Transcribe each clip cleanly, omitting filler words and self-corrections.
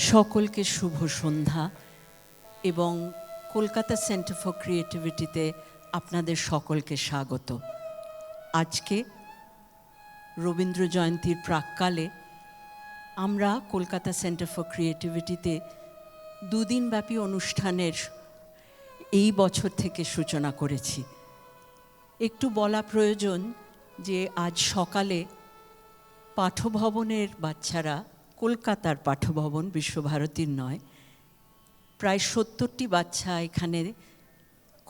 সকলকে শুভ সন্ধ্যা এবং Kolkata centre for ক্রিয়েটিভিটিতে আপনাদের সকলকে স্বাগত। আজকে রবীন্দ্র জয়ন্তীর প্রাক্কালে আমরা কলকাতা সেন্টার ফর ক্রিয়েটিভিটিতে দুদিনব্যাপী অনুষ্ঠানের এই বছর থেকে সূচনা করেছি। একটু বলা প্রয়োজন যে আজ সকালে পাঠভবনের বাচ্চারা, কলকাতার পাঠভবন, বিশ্বভারতীর নয়, প্রায় 70টি বাচ্চা এখানে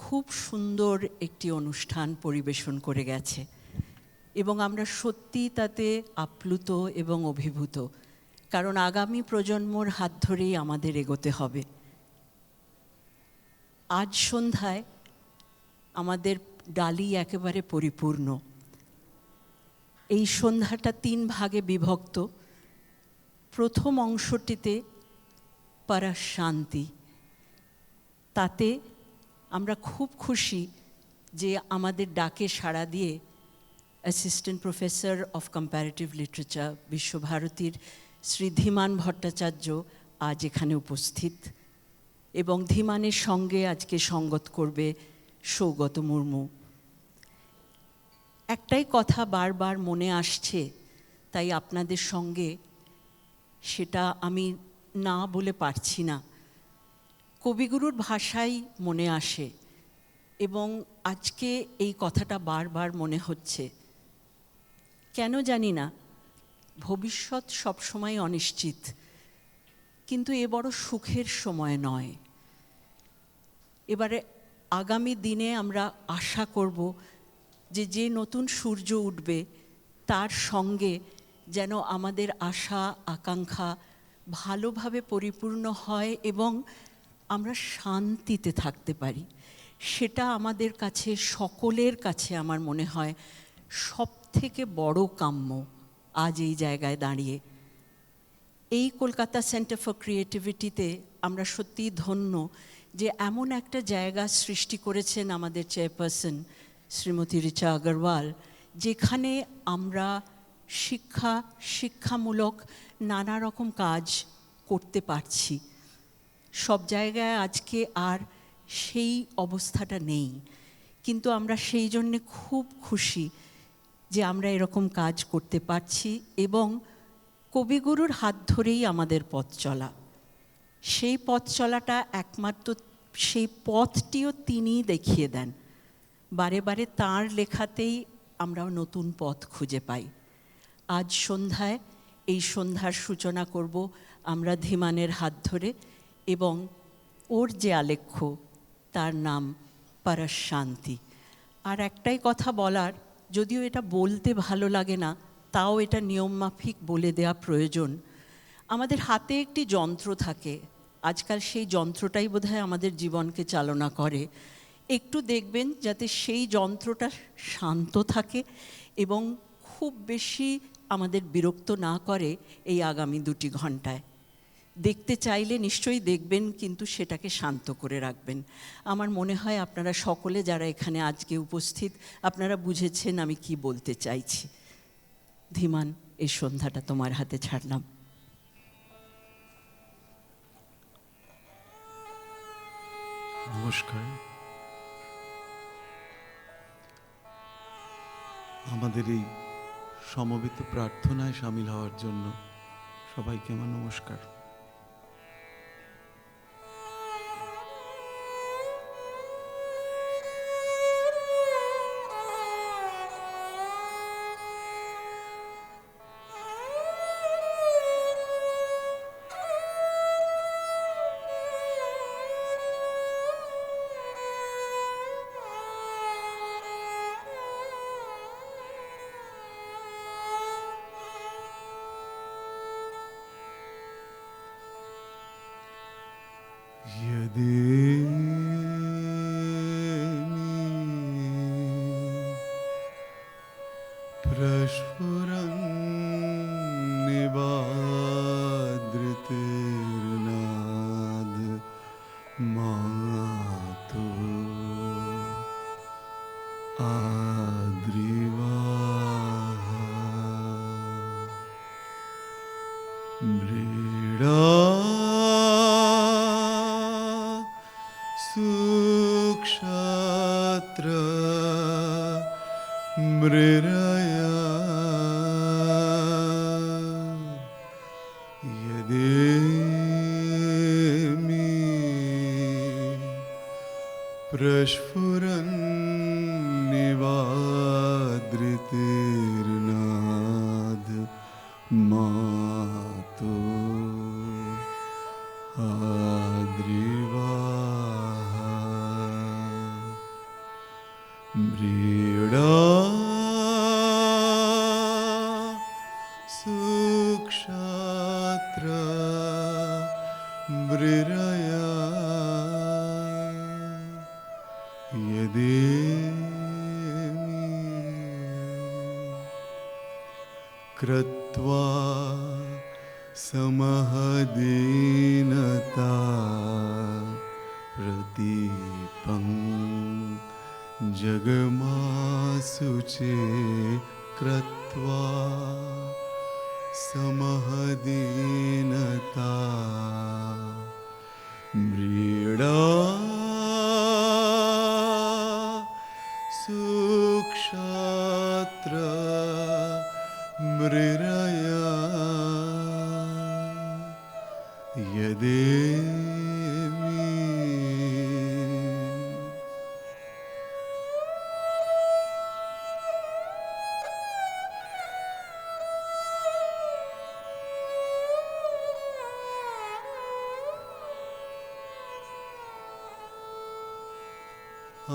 খুব সুন্দর একটি অনুষ্ঠান পরিবেশন করে গেছে এবং আমরা সত্যি তাতে আপ্লুত এবং অভিভূত, কারণ আগামী প্রজন্মর হাত ধরেই আমাদের এগোতে হবে। আজ সন্ধ্যায় আমাদের ডালি একেবারে পরিপূর্ণ। এই সন্ধ্যাটা 3 ভাগে বিভক্ত। প্রথম অংশটিতে পরশান্তি, তাতে আমরা খুব খুশি যে আমাদের ডাকে সাড়া দিয়ে assistant professor of comparative literature বিশ্বভারতীর শ্রী ধীমান ভট্টাচার্য আজ এখানে উপস্থিত এবং ধীমানের সঙ্গে আজকে সঙ্গত করবে সৌগত মুর্মু। একটাই কথা বারবার মনে আসছে, তাই আপনাদের সঙ্গে সেটা আমি না বলে পারছি না। কবিগুরুর ভাষাই মনে আসে এবং আজকে এই কথাটা বারবার মনে হচ্ছে। কেন জানি না, ভবিষ্যৎ সবসময় অনিশ্চিত, কিন্তু এ বড় সুখের সময় নয়। এবারে আগামী দিনে আমরা আশা করব যে যে নতুন সূর্য উঠবে তার সঙ্গে যেন আমাদের আশা আকাঙ্ক্ষা ভালোভাবে পরিপূর্ণ হয় এবং আমরা শান্তিতে থাকতে পারি। সেটা আমাদের কাছে, সকলের কাছে আমার মনে হয় সবথেকে বড় কাম্য আজ এই জায়গায় দাঁড়িয়ে। এই কলকাতা সেন্টার ফর ক্রিয়েটিভিটিতে আমরা সত্যিই ধন্য যে এমন একটা জায়গা সৃষ্টি করেছেন আমাদের চেয়ারপারসন শ্রীমতী রিচা আগরওয়াল, যেখানে আমরা শিক্ষামূলক নানা রকম কাজ করতে পারছি। সব জায়গায় আজকে আর সেই অবস্থাটা নেই, কিন্তু আমরা সেই জন্যে খুব খুশি যে আমরা এরকম কাজ করতে পারছি এবং কবিগুরুর হাত ধরেই আমাদের পথ চলা। সেই পথ চলাটা একমাত্র, সেই পথটিও তিনিই দেখিয়ে দেন। বারে বারে তাঁর লেখাতেই আমরা নতুন পথ খুঁজে পাই। আজ সন্ধ্যায় এই সন্ধ্যার সূচনা করব আমরা ধীমানের হাত ধরে এবং ওর যে আলেখ্য তার নাম পরশান্তি। আর একটাই কথা বলার, যদিও এটা বলতে ভালো লাগে না, তাও এটা নিয়মমাফিক বলে দেওয়া প্রয়োজন। আমাদের হাতে একটি যন্ত্র থাকে, আজকাল সেই যন্ত্রটাই বোধহয় আমাদের জীবনকে চালনা করে। একটু দেখবেন যাতে সেই যন্ত্রটা শান্ত থাকে এবং খুব বেশি আমাদের বিরক্ত না করে এই আগামী 2 ঘন্টায়। দেখতে চাইলে নিশ্চয়ই দেখবেন, কিন্তু সেটাকে শান্ত করে রাখবেন। আমার মনে হয় আপনারা সকলে যারা এখানে আজকে উপস্থিত, আপনারা বুঝেছেন আমি কি বলতে চাইছি। ধীমান, এই সন্ধ্যাটা তোমার হাতে ছাড়লাম। নমস্কার। আমাদের এই সমবেত প্রার্থনায় সামিল হওয়ার জন্য সবাইকে আমার নমস্কার। প্রস্ফুরন্নিবাদৃতির্নাদ মাতো আদ্রিবা মৃডা मृरया यदेमि प्रस्फुरन्निवाद्रितिर्नाद मातो आद्रिवाः मृडा सुक्षात्र मृरया यदेमि कृत्वा समहदीनता प्रदीपं जगमासुचे कृत्वा समहदीनता मृडा सुक्षात्र मृरया यदेमि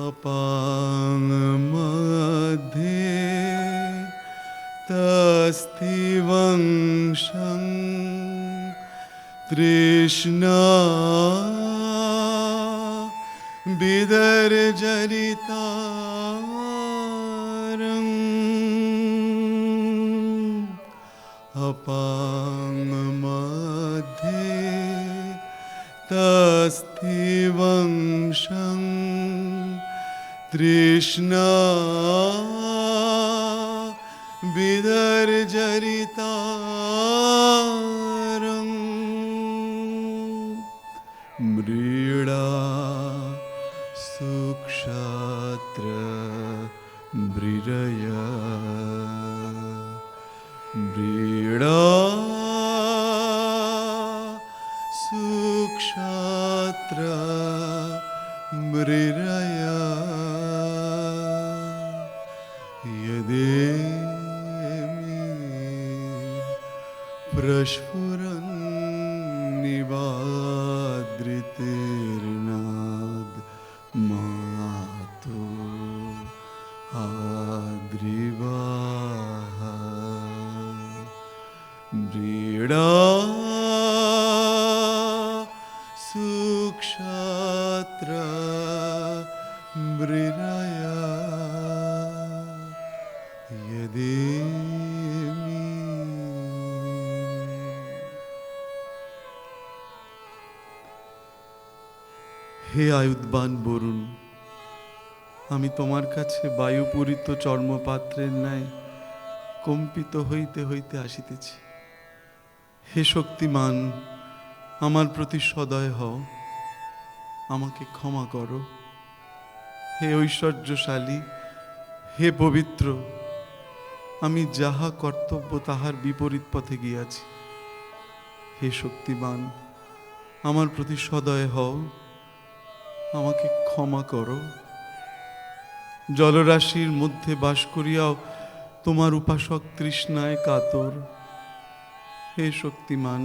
अपां मध्ये तस्तिवंशं तृष्णा बिदर्जरितारम् अपां मध्ये तस्तिवंशं तृष्णा बिदर्जरितारम् मृडा सुक्षात्र मृरया मृडा सुक्षात्र मृरया यदेमि प्रस्फुरन्निवाद्रितिर्नाद मातो आद्रिवाः मृडा सुक्षात्र मृरया यदेमि হে আয়ুধবান বরুণ, আমি তোমার কাছে বায়ুপূরিত চর্মপাত্রের ন্যায় কম্পিত হইতে হইতে আসিতেছি। হে শক্তিমান, আমার প্রতি সদয় হও, আমাকে ক্ষমা করো। হে ঐশ্বর্যশালী, হে পবিত্র, আমি যাহা কর্তব্য তাহার বিপরীত পথে গিয়াছি। হে শক্তিমান, আমার প্রতি সদয় হও, আমাকে ক্ষমা করো। জলরাশির মধ্যে বাস করিয়াও তোমার উপাসক তৃষ্ণায় কাতর। হে শক্তিমান,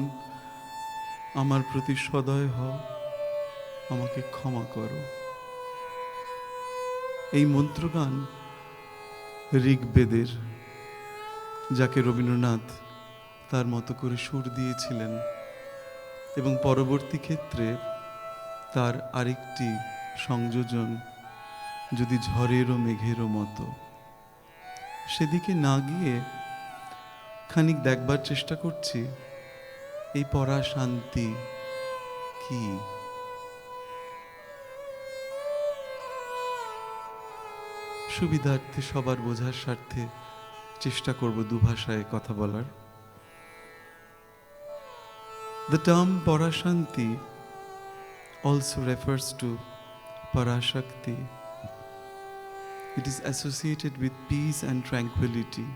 আমার প্রতি সদয় হও, আমাকে ক্ষমা করো। এই মন্ত্রগান ঋগ্বেদের, যাকে রবীন্দ্রনাথ তার মতো করে সুর দিয়েছিলেন এবং পরবর্তী ক্ষেত্রে তার আরেকটি সংযোজন যদি ঝড়েরও মেঘেরও মতো। সেদিকে না গিয়ে খানিক দেখবার চেষ্টা করছি এই পরা শান্তি কি। সুবিধার্থে সবার বোঝার স্বার্থে চেষ্টা করব দুভাষায় কথা বলার। The term Parashanti also refers to Parashakti, It is associated with peace and tranquility,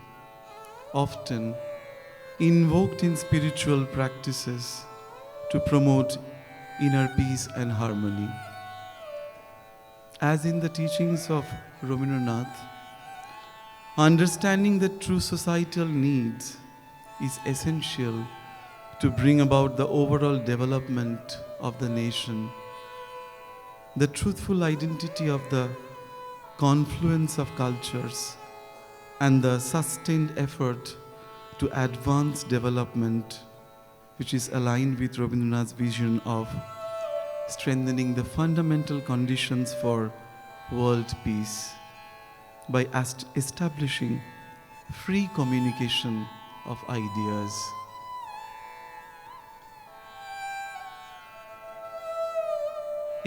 often invoked in spiritual practices to promote inner peace and harmony. As in the teachings of Rabindranath, understanding the true societal needs is essential to bring about the overall development of the nation. The truthful identity of the confluence of cultures and the sustained effort to advance development, which is aligned with Rabindranath's vision of strengthening the fundamental conditions for world peace by establishing free communication of ideas.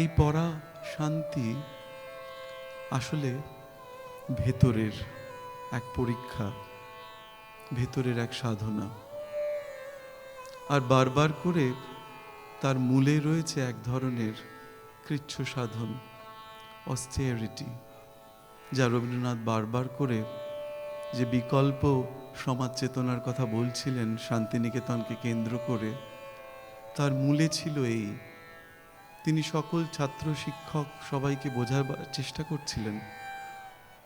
এই পড়া শান্তি আসলে ভেতরের এক পরীক্ষা, ভেতরের এক সাধনা, আর বারবার করে তার মূলে রয়েছে এক ধরনের কৃচ্ছ সাধন, অস্টেরিটি, যা রবীন্দ্রনাথ বারবার করে যে বিকল্প সমাজ চেতনার কথা বলছিলেন শান্তিনিকেতনকে কেন্দ্র করে, তার মূলে ছিল এই। তিনি সকল ছাত্র শিক্ষক সবাইকে বোঝাবার চেষ্টা করছিলেন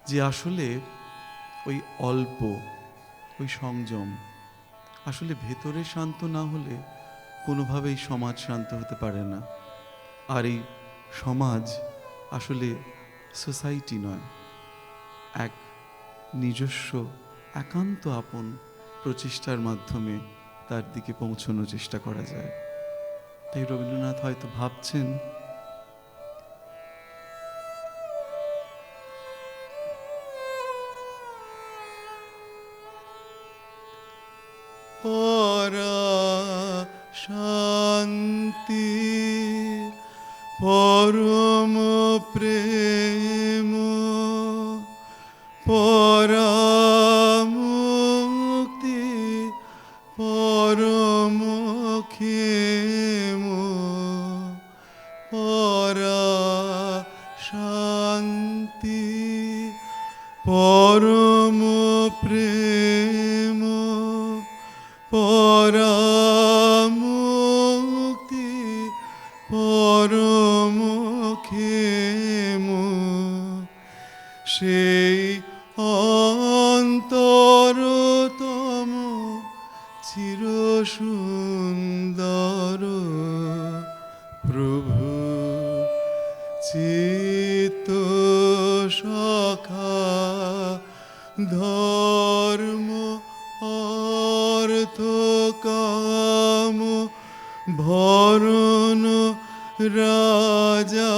যে আসলে ওই অল্প, ওই সংযম, আসলে ভেতরে শান্ত না হলে কোনোভাবেই সমাজ শান্ত হতে পারে না। আর এই সমাজ আসলে সোসাইটি নয়, এক নিজস্ব একান্ত আপন প্রচেষ্টার মাধ্যমে তার দিকে পৌঁছানোর চেষ্টা করা যায়। তাই রবীন্দ্রনাথ হয়তো ভাবছেন পরা শান্তি পরম প্রেম পরা মুক্তি পরম ক্ষেম পরা শান্তি পরম প্রেম পরা মুক্তি পরম ক্ষেম সেই অন্তরতম চির সুন্দর প্রভু চিত্ত সখা ধর্ম অর্থ কাম ভরণ রাজা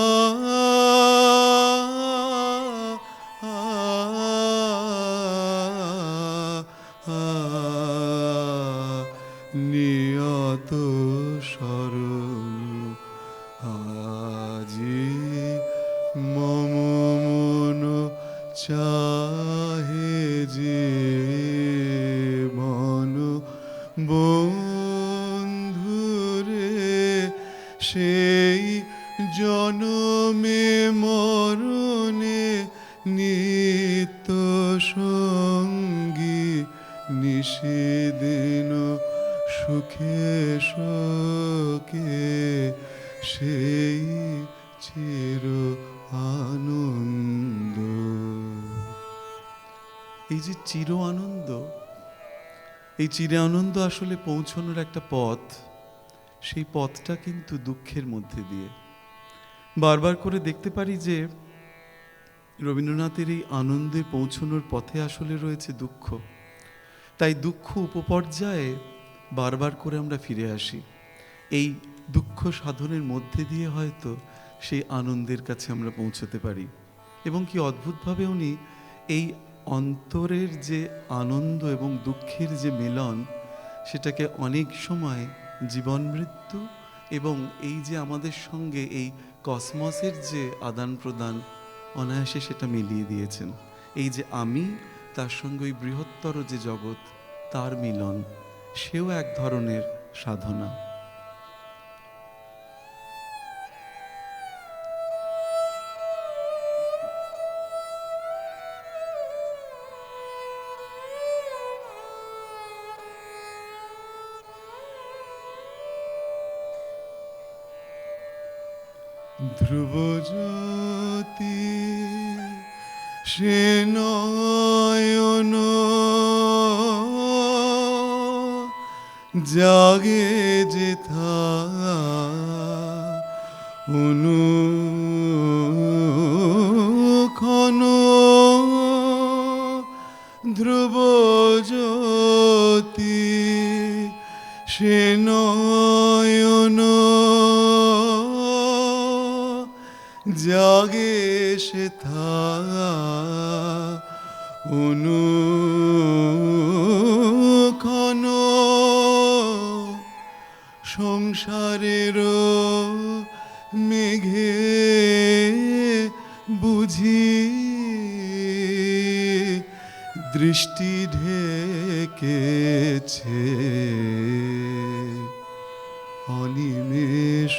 নিয়ত শরণ আজি মম মন চাহে যে মন বন্ধুরে সেই জনমে মরণে নিত্য সঙ্গী নিষেদিন সুখে শোকে সেই চির আনন্দ। এই যে চির আনন্দ, এই চির আনন্দ আসলে পৌঁছানোর একটা পথ, সেই পথটা কিন্তু দুঃখের মধ্যে দিয়ে। বারবার করে দেখতে পারি যে রবীন্দ্রনাথের এই আনন্দে পৌঁছানোর পথে আসলে রয়েছে দুঃখ। তাই দুঃখ উপপর্যায়ে বারবার করে আমরা ফিরে আসি। এই দুঃখ সাধনের মধ্যে দিয়ে হয়তো সেই আনন্দের কাছে আমরা পৌঁছতে পারি। এবং কি অদ্ভুতভাবে উনি এই অন্তরের যে আনন্দ এবং দুঃখের যে মিলন, সেটাকে অনেক সময় জীবন মৃত্যু এবং এই যে আমাদের সঙ্গে এই কসমসের যে আদান প্রদান, অনায়াসে সেটা মিলিয়ে দিয়েছেন। এই যে আমি, তার সঙ্গে ওই বৃহত্তর যে জগৎ, তার মিলন, সেও এক ধরনের সাধনা। ধ্রুবজ্যোতি সে নয়ন জাগে যেথা অনুক্ষণ ধ্রুবজ্যোতি সে নয়ন জাগে সেথা অনুক্ষণ সংসারের মেঘে বুঝি দৃষ্টি ঢেকেছে অনিমেষ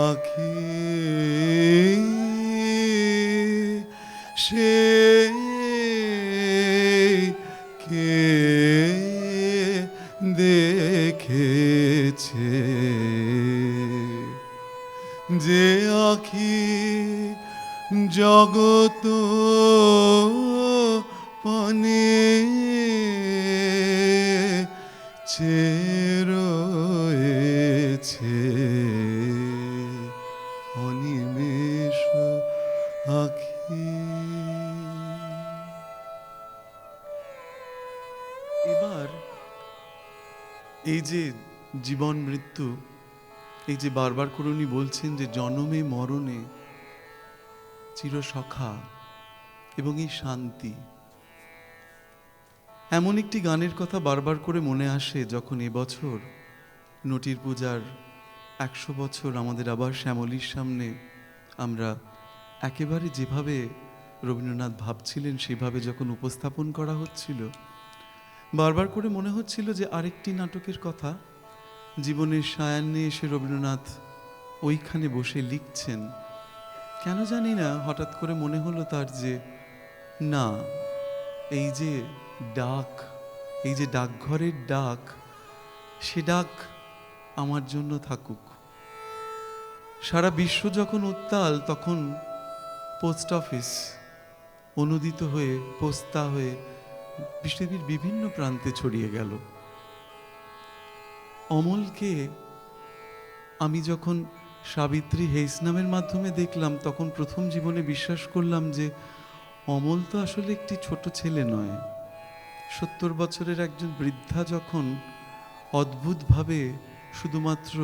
আখি সে কে দেখেছে যে আখি জগত পানে রয়েছে অনিমেষ আখি। এবার এই যে জীবন মৃত্যু, এই যে বারবার করে উনি বলছেন যে জনমে মরণে চিরসখা এবং এই শান্তি, এমন একটি গানের কথা বারবার করে মনে আসে যখন এবছর নটির পূজার 100 বছর আমাদের আবার শ্যামলীর সামনে আমরা একেবারে যেভাবে রবীন্দ্রনাথ ভাবছিলেন সেভাবে যখন উপস্থাপন করা হচ্ছিল, বারবার করে মনে হচ্ছিল যে আরেকটি নাটকের কথা জীবনের সায়ান্নে এসে রবীন্দ্রনাথ ওইখানে বসে লিখছেন। কেন জানি না হঠাৎ করে মনে হলো তার যে না, এই যে ডাক, এই যে ডাকঘরের ডাক, সে ডাক আমার জন্য থাকুক। সারা বিশ্ব যখন উত্তাল, তখন পোস্ট অফিস অনুদিত হয়ে পোস্তা হয়ে পৃথিবীর বিভিন্ন প্রান্তে ছড়িয়ে গেল। অমলকে আমি যখন সাবিত্রী হেইস নামের মাধ্যমে দেখলাম, তখন প্রথম জীবনে বিশ্বাস করলাম যে অমল তো আসলে একটি ছোট ছেলে নয়। 70 বছরের একজন বৃদ্ধা যখন অদ্ভুতভাবে শুধুমাত্র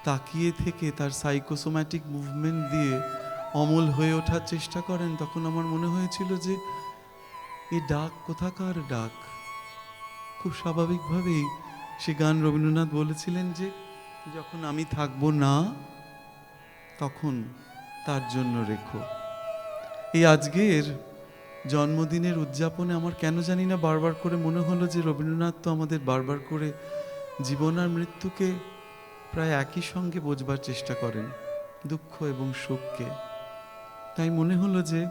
তাকিয়ে থেকে তার সাইকোসোম্যাটিক মুভমেন্ট দিয়ে অমল হয়ে ওঠার চেষ্টা করেন, তখন আমার মনে হয়েছিল যে এই ডাক কোথাকার ডাক। খুব স্বাভাবিকভাবেই সে গান রবীন্দ্রনাথ বলেছিলেন যে যখন আমি থাকবো না তখন তার জন্য রেখো। এই আজকের জন্মদিনের উদযাপনে আমার কেন জানি না বারবার করে মনে হলো যে রবীন্দ্রনাথ তো আমাদের বারবার করে জীবন আর মৃত্যুকে প্রায় একই সঙ্গে বোঝবার চেষ্টা করেন, দুঃখ এবং সুখকে। তাই মনে হলো যে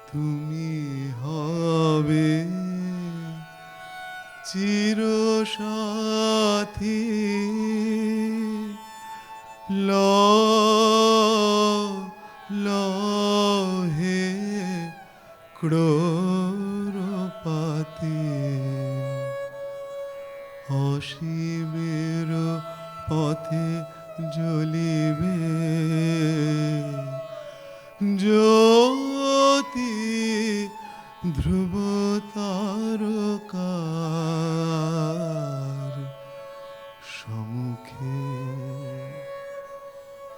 তুমি হবে চিরসাথী, হে ক্রোড়পাতি, অসীমের পথে জ্বলিবে জ্যোতি ধ্রুব তারকার সম্মুখে।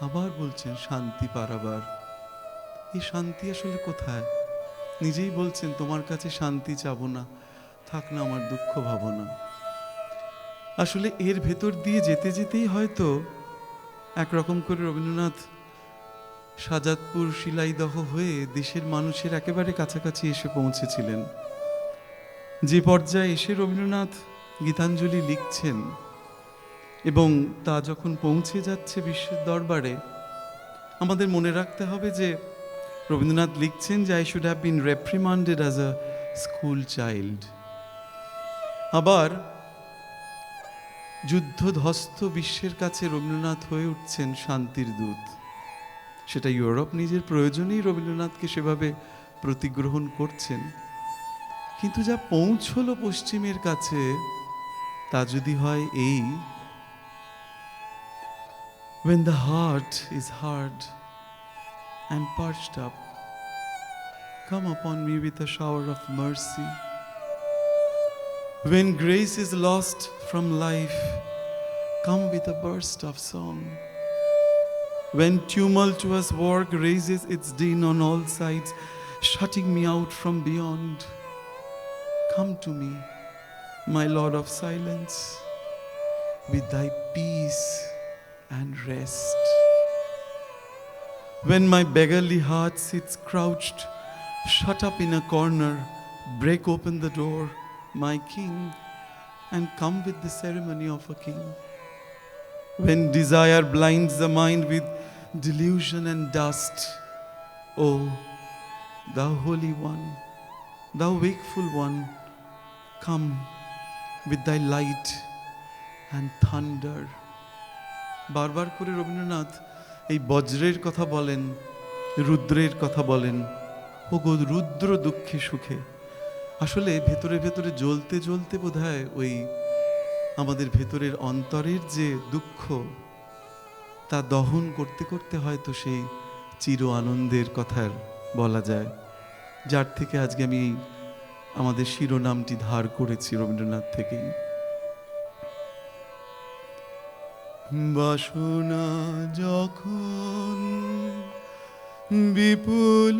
আবার বলছেন শান্তি পারাবার। এই শান্তি আসলে কোথায়? নিজেই বলছেন তোমার কাছে শান্তি চাবো না, থাক না আমার দুঃখ ভাবনা। আসলে এর ভেতর দিয়ে যেতে যেতেই হয়তো একরকম করে রবীন্দ্রনাথ সাজাদপুর শিলাইদহ হয়ে দেশের মানুষের একেবারে কাছাকাছি এসে পৌঁছেছিলেন। যে পর্যায়ে এসে রবীন্দ্রনাথ গীতাঞ্জলি লিখছেন এবং তা যখন পৌঁছে যাচ্ছে বিশ্বের দরবারে, আমাদের মনে রাখতে হবে যে রবীন্দ্রনাথ লিখছেন যে I should have been reprimanded as a school child. আবার যুদ্ধধ্বস্ত বিশ্বের কাছে রবীন্দ্রনাথ হয়ে উঠছেন শান্তির দূত। সেটা ইউরোপ নিজের প্রয়োজনেই রবীন্দ্রনাথকে সেভাবে প্রতিগ্রহণ করছেন, কিন্তু যা পৌঁছলো পশ্চিমের কাছে তা যদি হয় এই, when the heart is hard and parched up, come upon me with a shower of mercy. When grace is lost from life, come with a burst of song. When tumultuous work raises its din on all sides, shutting me out from beyond, come to me, my Lord of silence, with thy peace and rest. When my beggarly heart sits crouched, shut up in a corner, break open the door, my King, and come with the ceremony of a king. When desire blinds the mind with delusion and dust, oh, thou Holy One, thou wakeful One, come with thy light and thunder. বারবার করে রবীন্দ্রনাথ এই বজ্রের কথা বলেন, রুদ্রের কথা বলেন। ও গো রুদ্র দুঃখে সুখে। আসলে ভেতরে ভেতরে জ্বলতে জ্বলতে বোধহয় ওই আমাদের ভেতরের অন্তরের যে দুঃখ, তা দহন করতে করতে হয়তো সেই চির আনন্দের কথার বলা যায়, যার থেকে আজকে আমি আমাদের শিরোনামটি ধার করেছি রবীন্দ্রনাথ থেকেই। বাসনা যখন বিপুল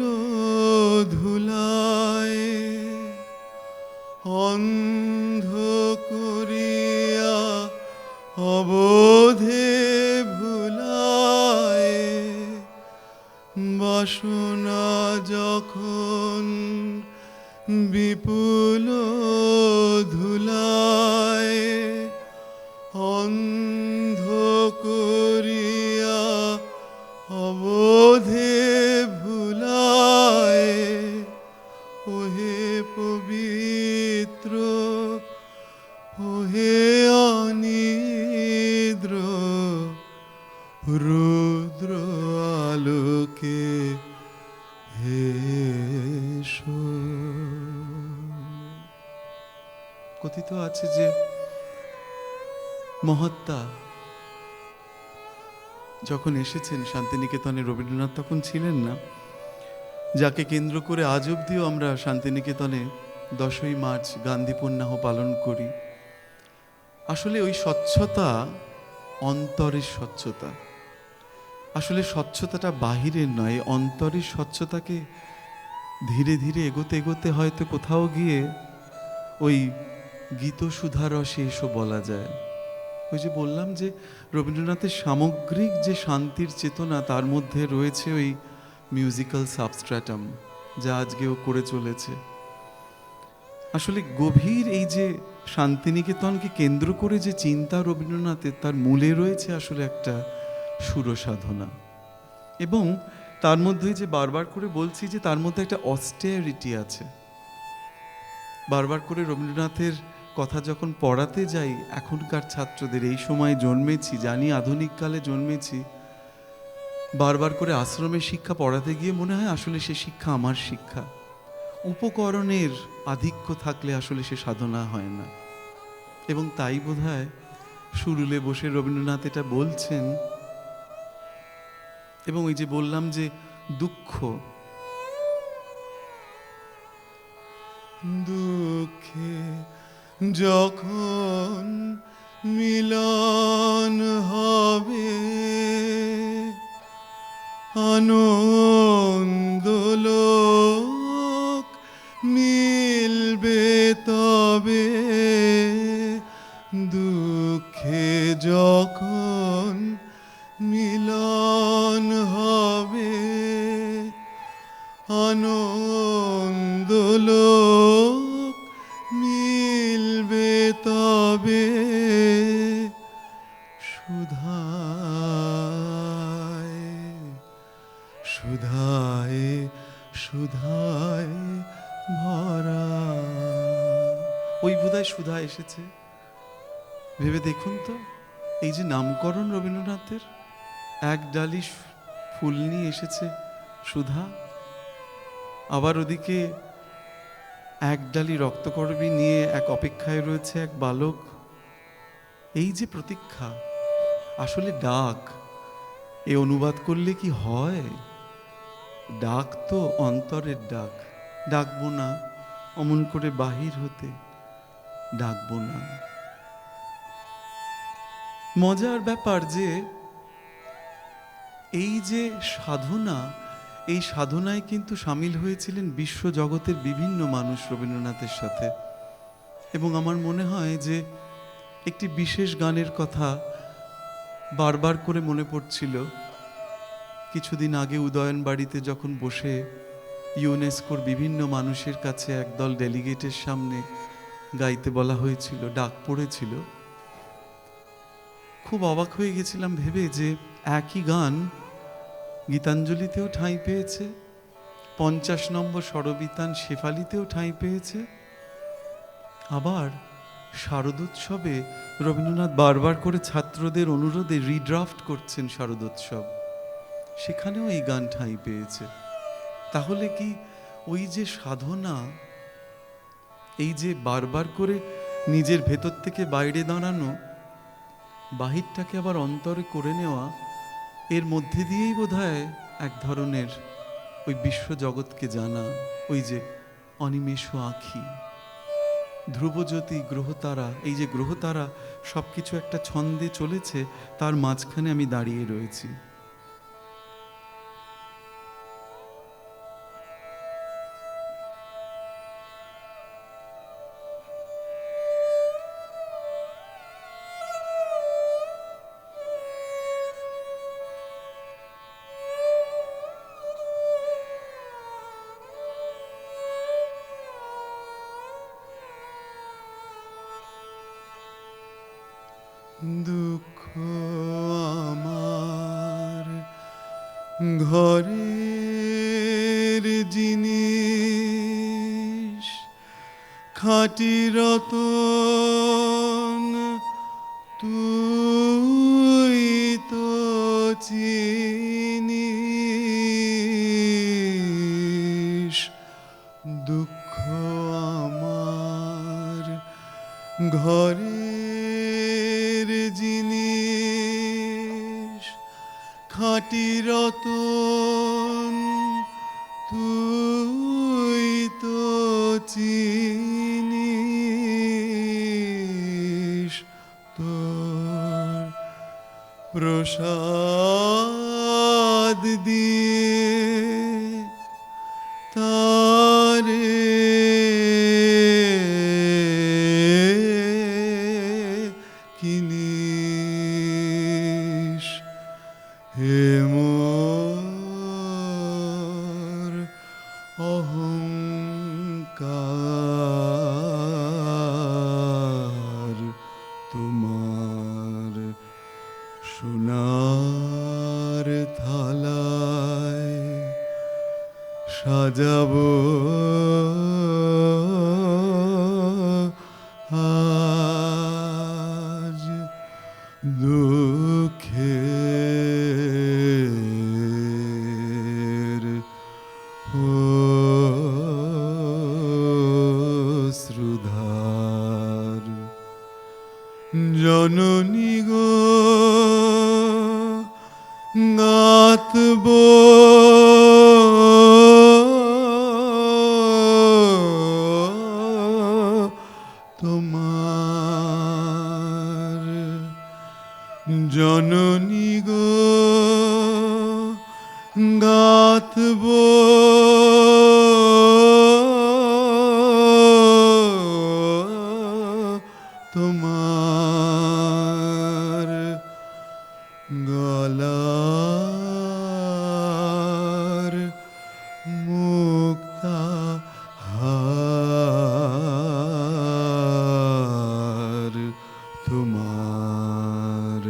ধুলায় অন্ধ করিয়া অবোধে ভুলায়, বাসনা যখন বিপুল ধুলায় অন্ধ করিয়া অবোধে ভুলায়, ওহে পবিত্র ওহে অনিদ্র রুদ্র আলোকে এসো। কথিত আছে যে মহাত্মা যখন এসেছেন শান্তিনিকেতনে, রবীন্দ্রনাথ তখন ছিলেন না, যাকে কেন্দ্র করে আজ অবধিও আমরা শান্তিনিকেতনে 10ই মার্চ গান্ধী পুণ্যাহ পালন করি। আসলে ওই স্বচ্ছতা অন্তরের স্বচ্ছতা, আসলে স্বচ্ছতাটা বাহিরের নয়, অন্তরের স্বচ্ছতাকে ধীরে ধীরে এগোতে এগোতে হয়তো কোথাও গিয়ে ওই গীতসুধা রসে এসো বলা যায়। ওই যে বললাম যে রবীন্দ্রনাথের সামগ্রিক যে শান্তির চেতনা, তার মধ্যে রয়েছে ওই মিউজিক্যাল সাবস্ট্র্যাটাম, যা আজকেও করে চলেছে। আসলে গভীর এই যে শান্তিনিকেতনকে কেন্দ্র করে যে চিন্তা রবীন্দ্রনাথের, তার মূলে রয়েছে আসলে একটা সুরসাধনা। এবং তার মধ্যে যে বারবার করে বলছি যে তার মধ্যে একটা অস্টেরিটি আছে। বারবার করে রবীন্দ্রনাথের কথা যখন পড়াতে যাই এখনকার ছাত্রদের, এই সময় জন্মেছি, জানি আধুনিক কালে জন্মেছি, বারবার করে আশ্রমের শিক্ষা পড়াতে গিয়ে মনে হয় আসলে সে শিক্ষা আমার শিক্ষা। উপকরণের আধিক্য থাকলে আসলে সে সাধনা হয় না। এবং তাই বোধহয় সুরুলে বসে রবীন্দ্রনাথ এটা বলছেন। এবং ওই যে বললাম যে দুঃখ, দুঃখে যখন মিলন হবে আনন্দলোক মিলবে তবে, দুঃখে যখন মিলন হবে আনন্দলোক মিলবে তবে, সুধায় সুধায় সুধায় ভরা ওই বোধহয় সুধা এসেছে। ভেবে দেখুন তো, এই যে নামকরণ রবীন্দ্রনাথের, এক ডালি ফুল নিয়ে এসেছে সুধা, আবার ওদিকে এক ডালি রক্তকরবী নিয়ে এক অপেক্ষায় রয়েছে এক বালক। এই যে প্রতীক্ষা, আসলে ডাক, এ অনুবাদ করলে কি হয়? ডাক তো অন্তরের ডাক। ডাকবো না অমন করে বাহির হতে, ডাকবো না। মজার ব্যাপার যে এই যে সাধনা, এই সাধনায় কিন্তু সামিল হয়েছিলেন বিশ্ব জগতের বিভিন্ন মানুষ রবীন্দ্রনাথের সাথে। এবং আমার মনে হয় যে একটি বিশেষ গানের কথা বারবার করে মনে পড়ছিল। কিছুদিন আগে উদয়নবাড়িতে যখন বসে ইউনেস্কোর বিভিন্ন মানুষের কাছে একদল ডেলিগেটের সামনে গাইতে বলা হয়েছিল, ডাক পড়েছিল, খুব অবাক হয়ে গেছিলাম ভেবে যে একই গান গীতাঞ্জলিতেও ঠাঁই পেয়েছে, 50 নম্বর স্বরবিতান শেফালিতেও ঠাঁই পেয়েছে, আবার শারদোৎসবে রবীন্দ্রনাথ বারবার করে ছাত্রদের অনুরোধে রিড্রাফট করছেন শারদোৎসব, সেখানেও এই গান ঠাঁই পেয়েছে। তাহলে কি ওই যে সাধনা, এই যে বারবার করে নিজের ভেতর থেকে বাইরে দাঁড়ানো, বাহিরটাকে আবার অন্তরে করে নেওয়া, এর মধ্যে দিয়েই বোধহয় এক ধরনের ওই বিশ্বজগৎকে জানা, ওই যে অনিমেষ আঁখি, ধ্রুবজ্যোতি, গ্রহতারা, এই যে গ্রহতারা সব কিছু একটা ছন্দে চলেছে, তার মাঝখানে আমি দাঁড়িয়ে রয়েছি। দুঃখ আমার ঘরের জিনিস, খাঁটি রতন তুই তো চিনিস। দুঃখ আমার ঘরের জিনিস, খাঁটি রতন তুই তো চিনিস। তোর প্রসাদ দিয়ে তারে কিনিস। হে মোর অহংকার, তোমার সোনার থালায় সাজাবো আজ দুঃখের অশ্রুধার। জননী গো গাতবো তোমার, জননী গো গাতবো তোমার। গলার মুক্তা হার, তোমার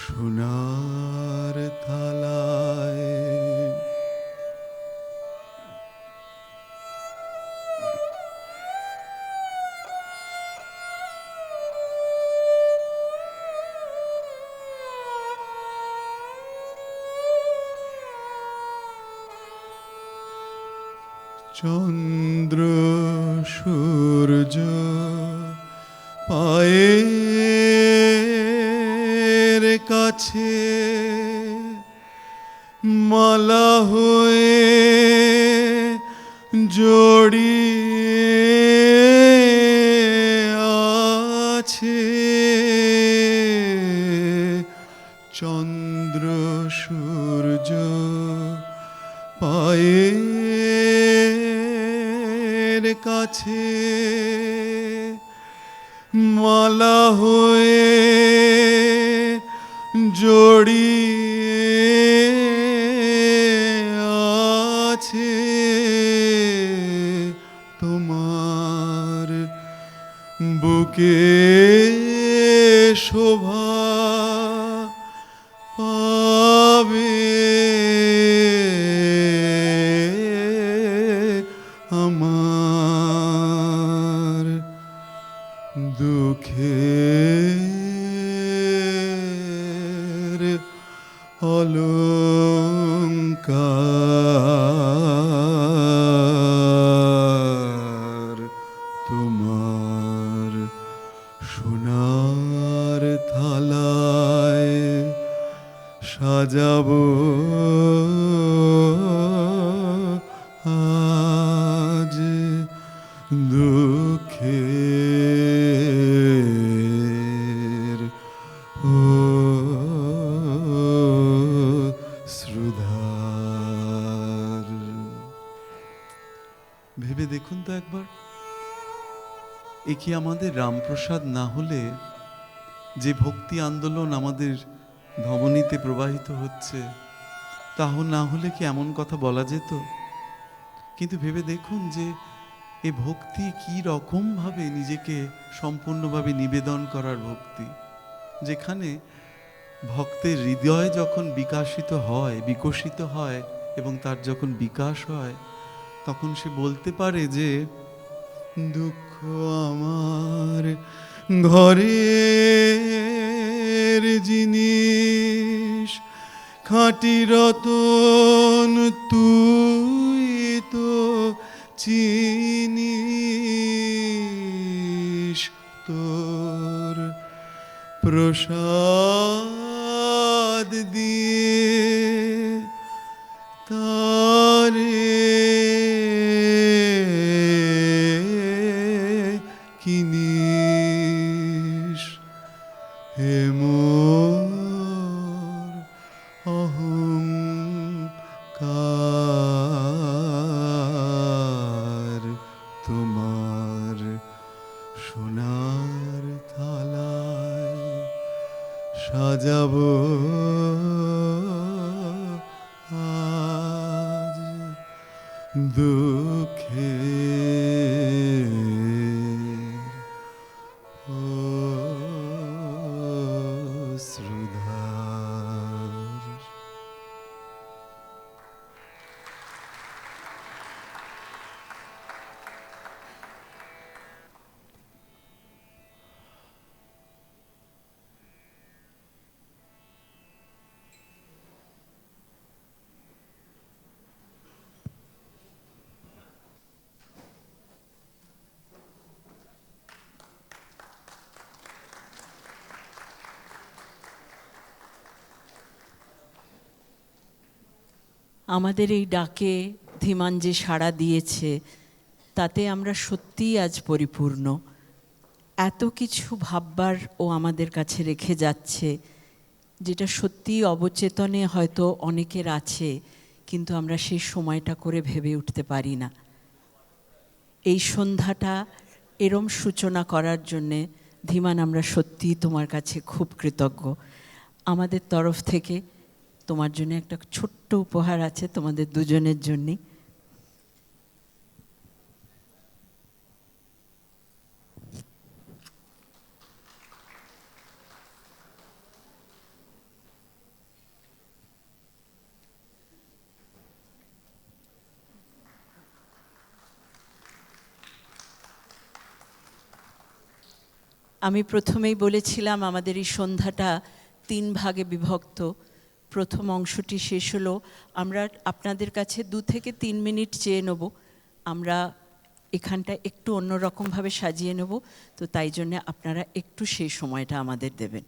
সোনার থালায়। চন্দ্র সূর্য পায়ের কাছে মালা হয়ে জড়িয়ে আছে। চন্দ্র সূর্য পায়ের কাছে মালা হয়ে জড়িয়ে আছে। তোমার বুকে শোভা পাবে আমার দুঃখের অলংকার। তোমার সোনার থালায় সাজাবো আজ দুঃখের শ্রুধার। ভেবে দেখুন তো একবার, এ কি আমাদের রামপ্রসাদ না হলে যে ভক্তি আন্দোলন আমাদের ধমনীতে প্রবাহিত হচ্ছে, তাহ না হলে কি এমন কথা বলা যেত? কিন্তু ভেবে দেখুন যে এ ভক্তি কি রকম ভাবে নিজেকে সম্পূর্ণভাবে নিবেদন করার ভক্তি, যেখানে ভক্তের হৃদয় যখন বিকশিত হয় এবং তার যখন বিকাশ হয়, তখন সে বলতে পারে যে দুঃখ আমার ঘরের জিনিস, খাঁটি রতন তুই তো চিনিস। তোর প্রসাদ দিয়ে তারে কিনিস। হে মোর অহংকার, তোমার সোনার থালায় সাজাবো আজ দুঃখের শ্রুধার। আমাদের এই ডাকে ধীমান যে সাড়া দিয়েছে, তাতে আমরা সত্যিই আজ পরিপূর্ণ। এত কিছু ভাববার ও আমাদের কাছে রেখে যাচ্ছে, যেটা সত্যিই অবচেতনে হয়তো অনেকের আছে, কিন্তু আমরা সেই সময়টা করে ভেবে উঠতে পারি না। এই সন্ধ্যাটা এরম সূচনা করার জন্যে ধীমান, আমরা সত্যিই তোমার কাছে খুব কৃতজ্ঞ। আমাদের তরফ থেকে তোমার জন্য একটা ছোট্ট উপহার আছে, তোমাদের দুজনের জন্যই। আমি প্রথমেই বলেছিলাম আমাদের এই সন্ধ্যাটা 3 ভাগে বিভক্ত। প্রথম অংশটি শেষ হলো, আমরা আপনাদের কাছে 2 থেকে 3 মিনিট চেয়ে নেব, আমরা এখানটা একটু অন্যরকমভাবে সাজিয়ে নেব, তো তাই জন্য আপনারা একটু সেই সময়টা আমাদের দেবেন।